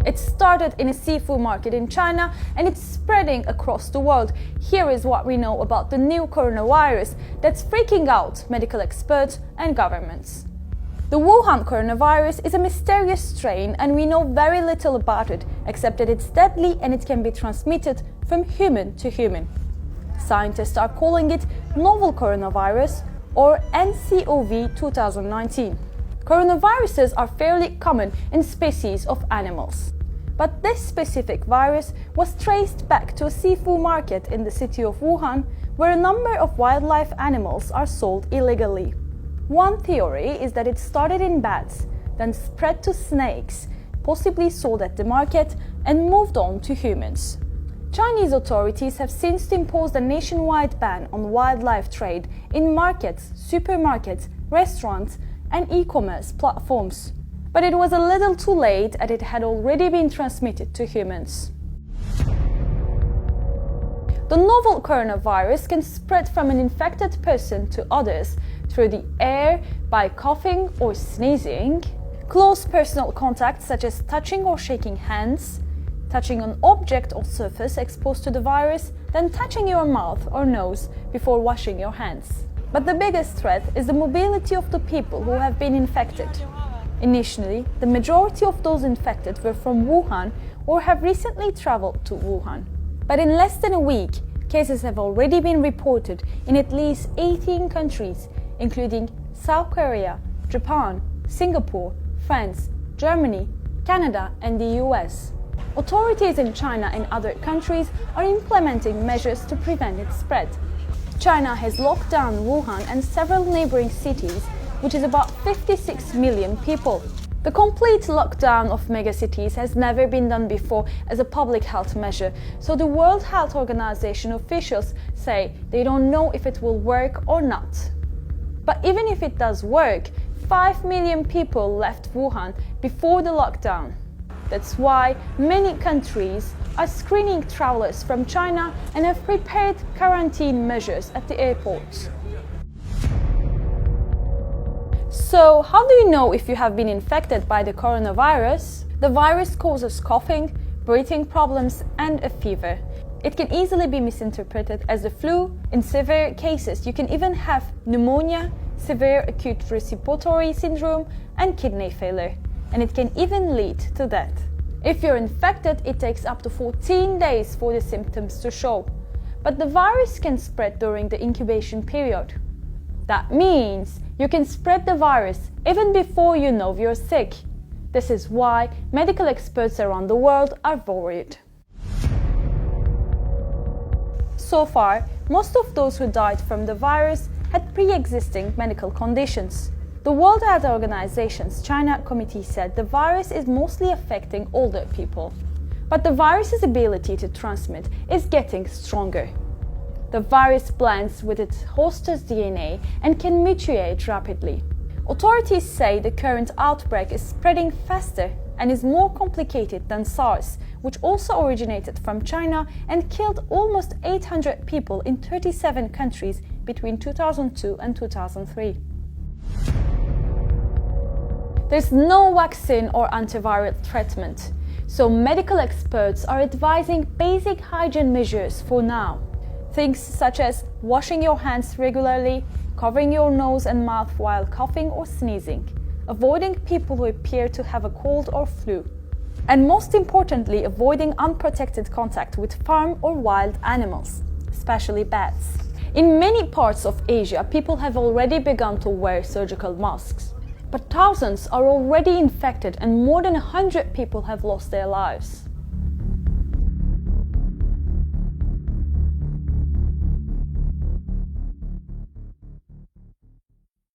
It started in a seafood market in China and it's spreading across the world. Here is what we know about the new coronavirus that's freaking out medical experts and governments. The Wuhan coronavirus is a mysterious strain and we know very little about it, except that it's deadly and it can be transmitted from human to human. Scientists are calling it novel coronavirus or nCoV 2019. Coronaviruses are fairly common in species of animals. But this specific virus was traced back to a seafood market in the city of Wuhan, where a number of wildlife animals are sold illegally. One theory is that it started in bats, then spread to snakes, possibly sold at the market, and moved on to humans. Chinese authorities have since imposed a nationwide ban on wildlife trade in markets, supermarkets, restaurants, and e-commerce platforms. But it was a little too late as it had already been transmitted to humans. The novel coronavirus can spread from an infected person to others through the air, by coughing or sneezing, close personal contact such as touching or shaking hands, touching an object or surface exposed to the virus, then touching your mouth or nose before washing your hands. But the biggest threat is the mobility of the people who have been infected. Initially, the majority of those infected were from Wuhan or have recently traveled to Wuhan. But in less than a week, cases have already been reported in at least 18 countries, including South Korea, Japan, Singapore, France, Germany, Canada, and the US. Authorities in China and other countries are implementing measures to prevent its spread. China has locked down Wuhan and several neighboring cities, which is about 56 million people. The complete lockdown of megacities has never been done before as a public health measure, so the World Health Organization officials say they don't know if it will work or not. But even if it does work, 5 million people left Wuhan before the lockdown. That's why many countries are screening travelers from China and have prepared quarantine measures at the airports. So, how do you know if you have been infected by the coronavirus? The virus causes coughing, breathing problems, and a fever. It can easily be misinterpreted as the flu. In severe cases, you can even have pneumonia, severe acute respiratory syndrome, and kidney failure. And it can even lead to death. If you're infected, it takes up to 14 days for the symptoms to show. But the virus can spread during the incubation period. That means you can spread the virus even before you know you're sick. This is why medical experts around the world are worried. So far, most of those who died from the virus had pre-existing medical conditions. The World Health Organization's China Committee said the virus is mostly affecting older people. But the virus's ability to transmit is getting stronger. The virus blends with its host's DNA and can mutate rapidly. Authorities say the current outbreak is spreading faster and is more complicated than SARS, which also originated from China and killed almost 800 people in 37 countries between 2002 and 2003. There's no vaccine or antiviral treatment, so medical experts are advising basic hygiene measures for now. Things such as washing your hands regularly, covering your nose and mouth while coughing or sneezing, avoiding people who appear to have a cold or flu, and most importantly, avoiding unprotected contact with farm or wild animals, especially bats. In many parts of Asia, people have already begun to wear surgical masks. But thousands are already infected and more than 100 people have lost their lives.